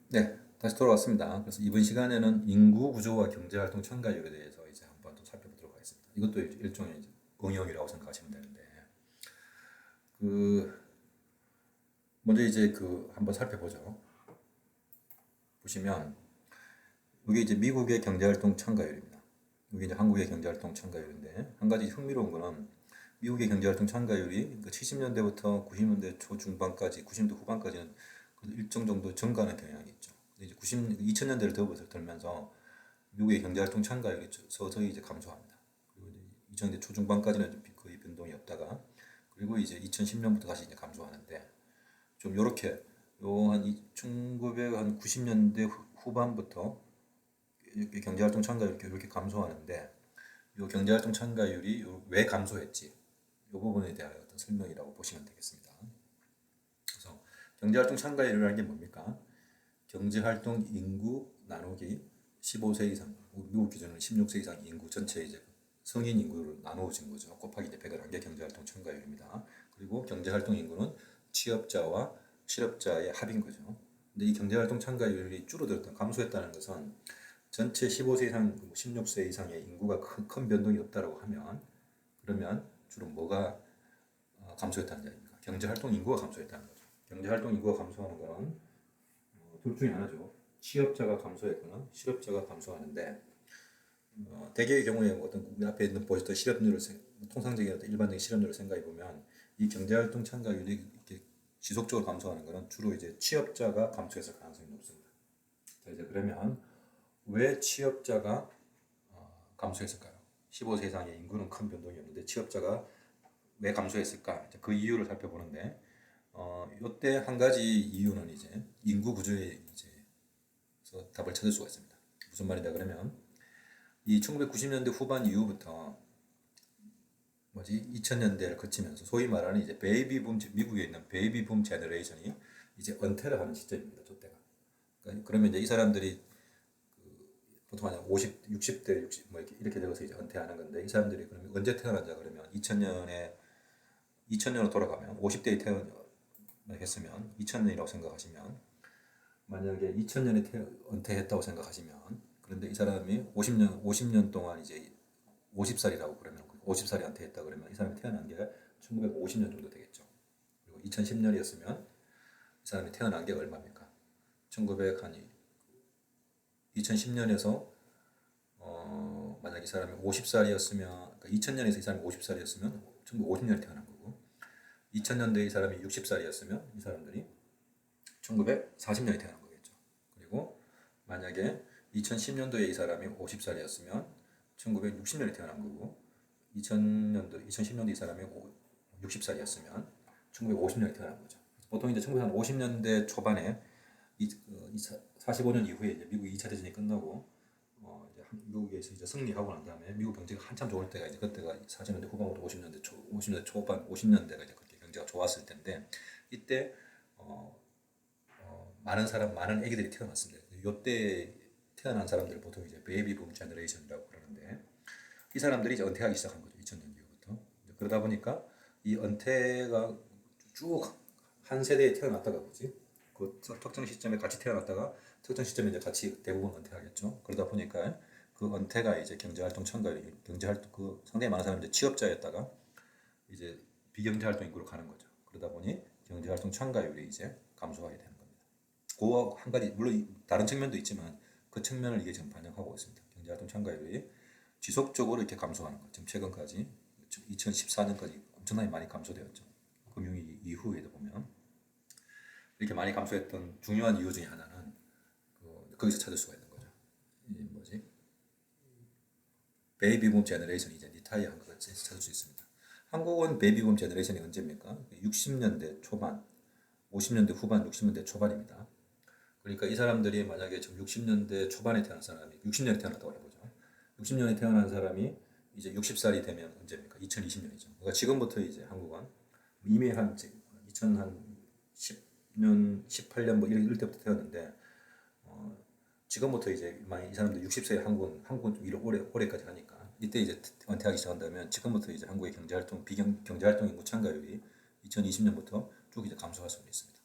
네, 다시 돌아왔습니다. 그래서 이번 시간에는 인구 구조와 경제활동 참가율에 대해서 이제 한번 또 살펴보도록 하겠습니다. 이것도 일종의 이제 응용이라고 생각하시면 되는데, 그 먼저 이제 한번 살펴보죠. 보시면 이게 이제 미국의 경제활동 참가율입니다. 이게 이제 한국의 경제활동 참가율인데, 한 가지 흥미로운 거는 미국의 경제활동 참가율이 70년대부터 90년대 초중반까지, 90년대 후반까지는 일정 정도 증가하는 경향이 있죠. 근데 이제 2000년대를 들면서 미국의 경제활동 참가율이 서서히 이제 감소합니다. 그리고 이제 2000년대 초중반까지는 거의 변동이 없다가, 그리고 이제 2010년부터 다시 이제 감소하는데, 좀 요렇게 요한 1990년대 후반부터 이렇게 경제활동 참가율이 이렇게 감소하는데, 요 경제활동 참가율이 왜 감소했지? 요 부분에 대한 어떤 설명이라고 보시면 되겠습니다. 그래서 경제활동 참가율이라는 게 뭡니까? 경제활동 인구 나누기 15세 이상, 미국 기준으로 16세 이상 인구 전체 이제 성인 인구를 나누어진 거죠. 곱하기 이제 100을 한 게 경제활동 참가율입니다. 그리고 경제활동 인구는 취업자와 실업자의 합인 거죠. 근데 이 경제활동 참가율이 줄어들었다, 감소했다는 것은 전체 15세 이상, 16세 이상의 인구가 큰 변동이 없다고 하면, 그러면 주로 뭐가 감소했다는 얘기입니까? 경제활동 인구가 감소했다는 거죠. 경제활동 인구가 감소하는 것은 둘 중에 하나죠. 취업자가 감소했거나 실업자가 감소하는데, 대개의 경우에 어떤 우리 앞에 있는 보셨던 실업률을 통상적인 어떤 일반적인 실업률을 생각해 보면 이 경제활동 참가율이 이렇게 지속적으로 감소하는 것은 주로 이제 취업자가 감소했을 가능성이 높습니다. 자, 이제 그러면 왜 취업자가 감소했을까요? 15세 이상의 인구는 큰 변동이 없는데 취업자가 왜 감소했을까? 그 이유를 살펴보는데, 이때 한 가지 이유는 이제 인구 구조에 이제 답을 찾을 수가 있습니다. 무슨 말이냐 그러면 이 1990년대 후반 이후부터 2000년대를 거치면서 소위 말하는 이제 베이비붐, 미국에 있는 베이비붐 제너레이션이 이제 은퇴를 하는 시점입니다. 저때가. 그러면 이제 이 사람들이 보통 한 60대, 60, 뭐 이렇게 되어서 이제 은퇴하는 건데, 이 사람들이 그러면 언제 태어난자 그러면 2000년으로 돌아가면 50대에 태어났으면 2000년이라고 생각하시면, 만약에 2000년에 은퇴했다고 생각하시면, 그런데 이 사람이 50년 동안 이제 50살이라고 그러면, 50살이 은퇴했다 그러면 이 사람이 태어난 게 1950년 정도 되겠죠. 그리고 2010년이었으면 이 사람이 태어난 게 얼마입니까? 1900, 한 2010년에서 만약 이 사람이 50살이었으면, 그러니까 2000년에서 이 사람이 50살이었으면 1950년에 태어난 거고, 2000년도에 이 사람이 60살이었으면 이 사람들이 1940년에 태어난 거겠죠. 그리고 만약에 2010년도에 이 사람이 50살이었으면 1960년에 태어난 거고, 2010년도 이 사람이 60살이었으면 1950년에 태어난 거죠. 보통 이제 1950년대 초반에 45년 이후에 이제 미국 2차 대전이 끝나고 이제 미국에서 이제 승리하고 난 다음에 미국 경제가 한참 좋을 때가 이제 그때가 40년대 후반부터 50년대 초반, 50년대가 이제 그렇게 경제가 좋았을 텐데, 이때 많은 애기들이 태어났습니다. 이때 태어난 사람들 보통 이제 베이비붐 제너레이션이라고 그러는데, 이 사람들이 이제 은퇴하기 시작한 거죠. 2000년 이후부터. 그러다 보니까 이 은퇴가 쭉 한 세대에 태어났다가 뭐지? 그 특정 시점에 같이 태어났다가 특정 시점에 이제 같이 대부분 은퇴하겠죠. 그러다 보니까 그 은퇴가 이제 경제활동 참가율이, 경제활동 상당히 많은 사람이 이제 취업자였다가 이제 비경제활동 인구로 가는 거죠. 그러다 보니 경제활동 참가율이 이제 감소하게 되는 겁니다. 그 한 가지, 물론 다른 측면도 있지만 그 측면을 이게 지금 반영하고 있습니다. 경제활동 참가율이 지속적으로 이렇게 감소하는 거. 지금 최근까지 2014년까지 엄청나게 많이 감소되었죠. 금융위기 이후에도 보면 이렇게 많이 감소했던 중요한 이유 중에 하나는 거기서 찾을 수가 있는 거죠. 이 뭐지? 베이비붐 제너레이션이 이제 리타이어한 것을 찾을 수 있습니다. 한국은 베이비붐 제너레이션이 언제입니까? 60년대 초반, 50년대 후반, 60년대 초반입니다. 그러니까 이 사람들이 만약에 지금 60년대 초반에 태어난 사람이 60년에 태어났다고 해보죠. 60년에 태어난 사람이 이제 60살이 되면 언제입니까? 2020년이죠. 그러니까 지금부터 이제 한국은 이미 한 2010년, 18년 뭐 이럴 때부터 태어났는데, 지금부터 이제 만약 이 사람들 60세에 한국은 좀 올해까지 하니까 이때 이제 은퇴하기 시작한다면 지금부터 이제 한국의 경제활동 인구 참가율이 2020년부터 쭉 이제 감소할 수가 있습니다.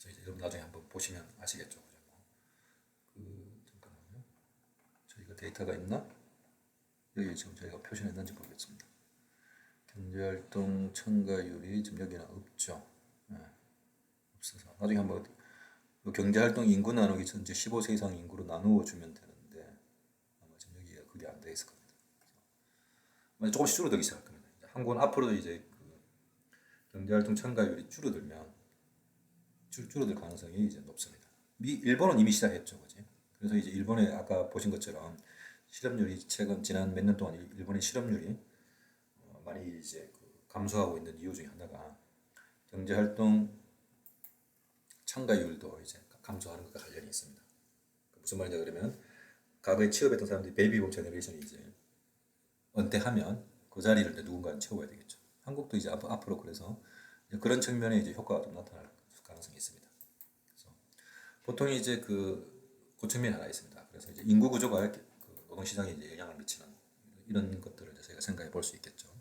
그래서 이제 여러분 나중에 한번 보시면 아시겠죠. 그죠? 잠깐만요. 저희가 데이터가 있나? 여기 지금 저희가 표시했는지 모르겠습니다. 경제활동 참가율이 지금 여기는 없죠. 네, 없어서 나중에 한번 경제활동 인구 나누기 전체 15세 이상 인구로 나누어 주면 되는데 아마 지금 여기가 그게 안 돼 있을 겁니다. 조금씩 줄어들기 시작할 겁니다. 한국은 앞으로도 이제 그 경제활동 참가율이 줄어들 가능성이 이제 높습니다. 일본은 이미 시작했죠, 그지? 그래서 이제 일본에 아까 보신 것처럼 실업률이 최근 지난 몇 년 동안 일본의 실업률이 많이 이제 감소하고 있는 이유 중에 하나가 경제활동 참가율도 이제 감소하는 것과 관련이 있습니다. 무슨 말이냐 그러면 과거에 취업했던 사람들이 베이비붐 제너레이션이 이제 은퇴하면 그 자리를 이제 누군가는 채워야 되겠죠. 한국도 이제 앞으로 그래서 그런 측면에 이제 효과가 좀 나타날 가능성이 있습니다. 그래서 보통 이제 그 측면이 하나 있습니다. 그래서 이제 인구 구조가 그 노동시장에 이제 영향을 미치는 이런 것들을 이제 저희가 생각해 볼 수 있겠죠.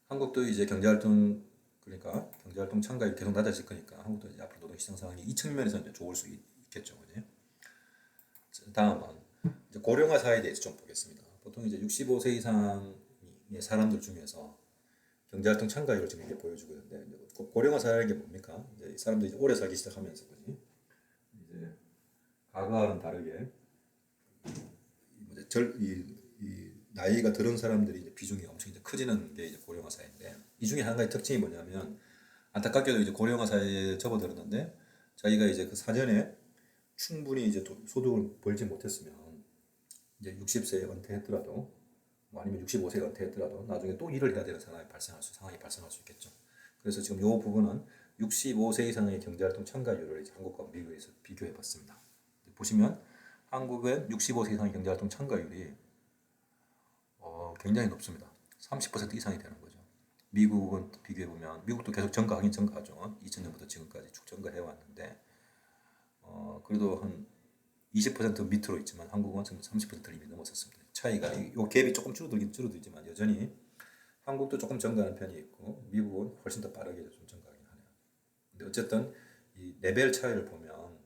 한국도 이제 그러니까 경제활동 참가율이 계속 낮아질 거니까 한국도 이제 앞으로 노동시장 상황이 이 측면에서 이제 좋을 수 있겠죠, 그죠? 다음은 이제 고령화 사회에 대해서 좀 보겠습니다. 보통 이제 65세 이상의 사람들 중에서 경제활동 참가율을 지금 이렇게 보여주고 있는데 고령화 사회라는 게 뭡니까? 이제 사람들이 이제 오래 살기 시작하면서 그지? 이제 과거와는 다르게 이 나이가 들은 사람들이 이제 비중이 엄청 이제 커지는 게 이제 고령화 사회인데 이 중에 한 가지 특징이 뭐냐면 안타깝게도 이제 고령화 사회에 접어들었는데 자기가 이제 그 사전에 충분히 이제 소득을 벌지 못했으면 이제 60세에 은퇴했더라도 뭐 아니면 65세에 은퇴했더라도 나중에 또 일을 해야 되는 상황이 발생할 수 있겠죠. 그래서 지금 이 부분은 65세 이상의 경제활동 참가율을 이제 한국과 미국에서 비교해 봤습니다. 보시면 한국은 65세 이상의 경제활동 참가율이 굉장히 높습니다. 30% 이상이 되는 거죠. 미국은 비교해 보면 미국도 계속 증가하긴 증가하죠. 2000년부터 지금까지 쭉 증가해 왔는데 그래도 한 20% 밑으로 있지만 한국은 30%를 이미 넘었었습니다. 차이가 이 갭이 조금 줄어들지만 여전히 한국도 조금 증가하는 편이 있고 미국은 훨씬 더 빠르게 좀 증가하긴 하네요. 근데 어쨌든 이 레벨 차이를 보면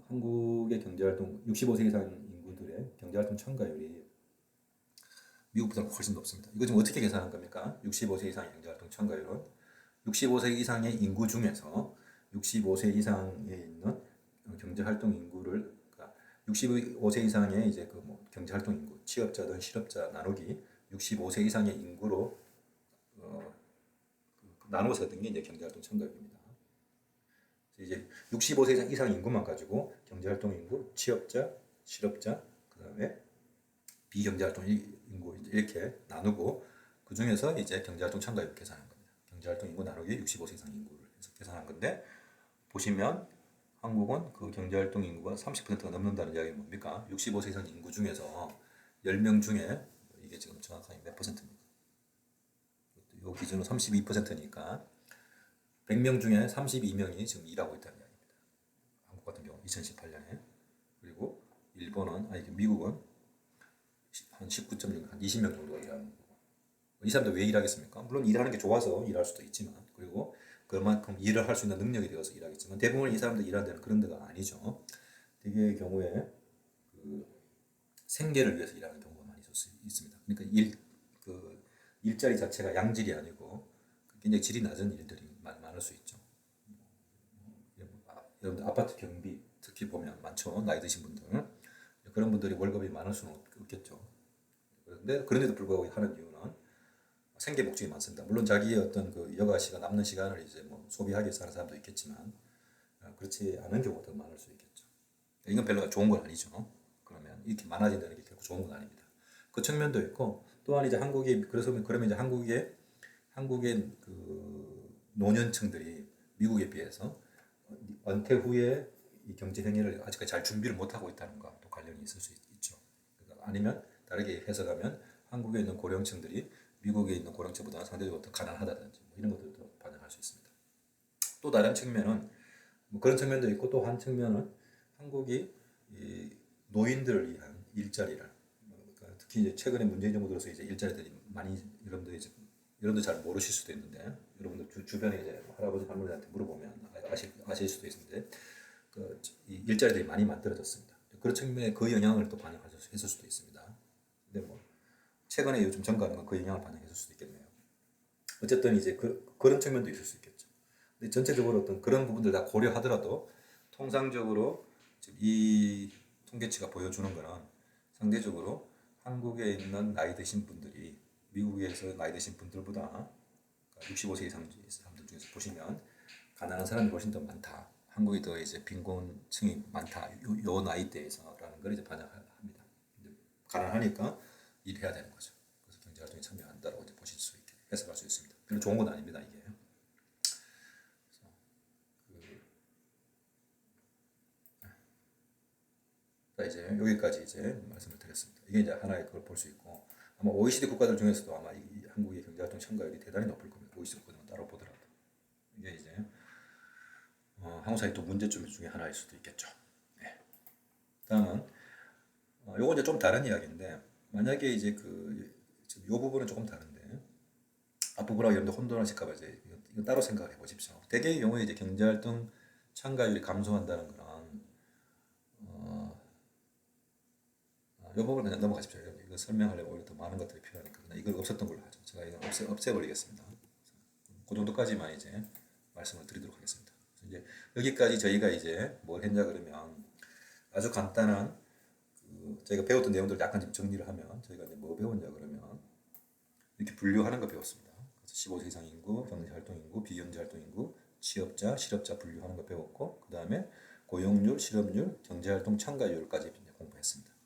한국의 경제활동 65세 이상 인구들의 경제활동 참가율이 미국보다 훨씬 높습니다. 이거 지금 어떻게 계산한 겁니까? 65세 이상의 경제활동 참가율은 65세 이상의 인구 중에서 65세 이상에 있는 경제활동 인구를 그러니까 65세 이상의 이제 그 뭐 경제활동 인구, 취업자든 실업자 나누기 65세 이상의 인구로 나누어서 했던 게 이제 경제활동 참가율입니다. 이제 65세 이상 인구만 가지고 경제활동 인구, 취업자, 실업자, 그다음에 비경제활동 인구 이렇게 나누고 그 중에서 이제 경제활동 참가율을 계산한 겁니다. 경제활동 인구 나누기 65세 이상 인구를 해서 계산한 건데 보시면 한국은 그 경제활동 인구가 30%가 넘는다는 이야기는 뭡니까? 65세 이상 인구 중에서 10명 중에 이게 지금 정확하게 몇 %입니까? 이 기준으로 32%니까 100명 중에 32명이 지금 일하고 있다는 이야기입니다. 한국 같은 경우 2018년에 그리고 미국은 한 19.6, 한 20명 정도가 일하는 거고 이 사람들 왜 일하겠습니까? 물론 일하는 게 좋아서 일할 수도 있지만 그리고 그만큼 일을 할 수 있는 능력이 되어서 일하겠지만 대부분 이 사람들 일하는 데는 그런 데가 아니죠. 대개의 경우에 그 생계를 위해서 일하는 경우가 많이 있습니다. 그러니까 일자리 자체가 양질이 아니고 굉장히 질이 낮은 일들이 많을 수 있죠. 여러분들 아파트 경비 특히 보면 많죠. 나이 드신 분들 그런 분들이 월급이 많을 수는 없겠죠. 그런데도 불구하고 하는 이유는 생계 목적이 많습니다. 물론 자기의 어떤 그 여가 시간 남는 시간을 이제 뭐 소비하기 위해서 하는 사람도 있겠지만 그렇지 않은 경우가 더 많을 수 있겠죠. 이건 별로 좋은 건 아니죠. 그러면 이렇게 많아진다는 게 결코 좋은 건 아닙니다. 그 측면도 있고 또한 이제 그러면 이제 한국의 그 노년층들이 미국에 비해서 은퇴 후에 이 경제 행위를 아직까지 잘 준비를 못 하고 있다는 것도 관련이 있을 수 있죠. 그러니까 아니면 다르게 해석하면 한국에 있는 고령층들이 미국에 있는 고령층보다 상대적으로 더 가난하다든지 뭐 이런 것들도 반영할 수 있습니다. 또 다른 측면은 뭐 그런 측면도 있고 또 한 측면은 한국이 이 노인들을 위한 일자리를 그러니까 특히 이제 최근에 문재인 정부 들어서 이제 일자리들이 많이 여러분들 잘 모르실 수도 있는데 여러분들 주변에 이제 할아버지 할머니한테 물어보면 아실 수도 있는데 이 일자리들이 많이 만들어졌습니다. 그런 측면에 그 영향을 또 반영했을 수도 있습니다. 근데 뭐 최근에 요즘 증가하는 건 그 영향을 반영했을 수도 있겠네요. 어쨌든 이제 그런 측면도 있을 수 있겠죠. 근데 전체적으로 어떤 그런 부분들 다 고려하더라도 통상적으로 지금 이 통계치가 보여주는 거는 상대적으로 한국에 있는 나이 드신 분들이 미국에서 나이 드신 분들보다 65세 이상 사람들 중에서 보시면 가난한 사람이 훨씬 더 많다. 한국이 더 이제 빈곤층이 많다. 요 나이대에서라는 걸 이제 반영합니다. 가난하니까 일해야 되는 거죠. 그래서 경제활동에 참여한다라고 이제 보실 수 있게 해석할 수 있습니다. 별로 좋은 건 아닙니다, 이게. 자, 이제 여기까지 이제 말씀을 드렸습니다. 이게 이제 하나의 그걸 볼 수 있고, 아마 OECD 국가들 중에서도 아마 이 한국의 경제활동 참가율이 대단히 높을 겁니다. OECD 국가들만 따로 보더라도. 이게 이제 한국 사회 또 문제점 중에 하나일 수도 있겠죠. 네. 다음은 요거 이제 좀 다른 이야기인데, 만약에 이제 지금 요 부분은 조금 다른데, 앞부분하고 여러분들 혼돈하실까봐 이제 이거 따로 생각을 해보십시오. 대개의 경우에 이제 경제활동 참가율이 감소한다는 거는 이 부분은 그냥 넘어가십시오. 이거 설명하려면 오히려 더 많은 것들이 필요하니까 그냥 이걸 없었던 걸로 하죠. 제가 이거 없애버리겠습니다. 그 정도까지만 이제 말씀을 드리도록 하겠습니다. 이제 여기까지 저희가 이제 뭘 했냐 그러면 아주 간단한 저희가 배웠던 내용들을 약간 좀 정리를 하면 저희가 이제 뭐 배웠냐 그러면 이렇게 분류하는 거 배웠습니다. 그래서 15세 이상 인구, 경제활동 인구, 비경제활동 인구, 취업자, 실업자 분류하는 거 배웠고 그 다음에 고용률, 실업률, 경제활동 참가율까지 공부했습니다.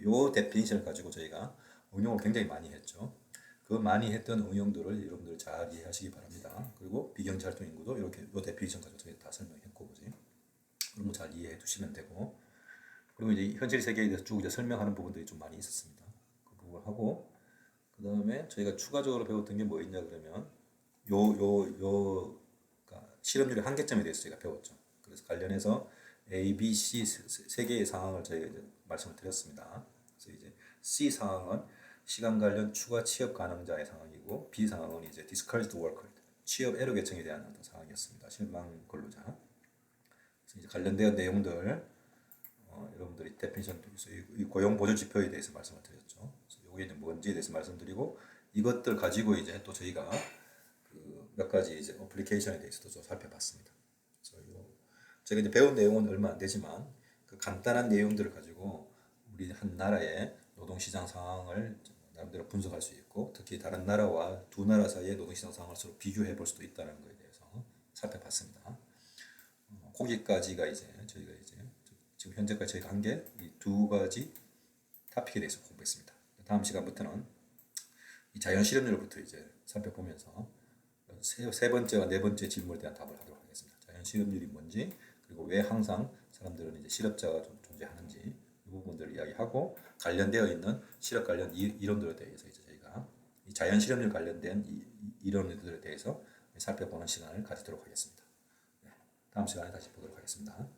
요 데피니션을 가지고 저희가 응용을 굉장히 많이 했죠. 그 많이 했던 응용들을 여러분들 잘 이해하시기 바랍니다. 그리고 비경제활동 인구도 이렇게 요 데피니션 가지고 저희 다 설명했고, 그지? 그런 거 잘 이해해 두시면 되고, 그리고 이제 현실 세계에 대해서 쭉 이제 설명하는 부분들이 좀 많이 있었습니다. 그 부분을 하고, 그 다음에 저희가 추가적으로 배웠던 게 뭐 있냐 그러면 그러니까 실업률의 한계점에 대해서 저희가 배웠죠. 그래서 관련해서 A, B, C 세 개의 상황을 저희가 이제 말씀을 드렸습니다. 그래서 이제 C 상황은 시간 관련 추가 취업 가능자의 상황이고, B 상황은 이제 discouraged worker, 취업 애로 계층에 대한 어떤 상황이었습니다. 실망 근로자. 그래서 이제 관련된 내용들 여러분들이 데피니션 이 고용 보조 지표에 대해서 말씀을 드렸죠. 그래서 이게 이제 뭔지에 대해서 말씀드리고 이것들 가지고 이제 또 저희가 몇 가지 이제 어플리케이션에 대해서도 좀 살펴봤습니다. 제가 이제 배운 내용은 얼마 안 되지만 그 간단한 내용들을 가지고 우리 한 나라의 노동시장 상황을 나름대로 분석할 수 있고 특히 다른 나라와 두 나라 사이의 노동시장 상황을 서로 비교해 볼 수도 있다는 것에 대해서 살펴봤습니다. 거기까지가 이제 저희가 이제 지금 현재까지 저희가 한 게 이 두 가지 토픽에 대해서 공부했습니다. 다음 시간부터는 이 자연 실업률부터 이제 살펴보면서 세 번째와 네 번째 질문에 대한 답을 하도록 하겠습니다. 자연 실업률이 뭔지, 그리고 왜 항상 사람들은 이제 실업자가 좀 존재하는지 이 부분들을 이야기하고 관련되어 있는 실업 관련 이론들에 대해서 이제 저희가 이 자연 실업률 관련된 이론들에 대해서 살펴보는 시간을 가지도록 하겠습니다. 다음 시간에 다시 보도록 하겠습니다.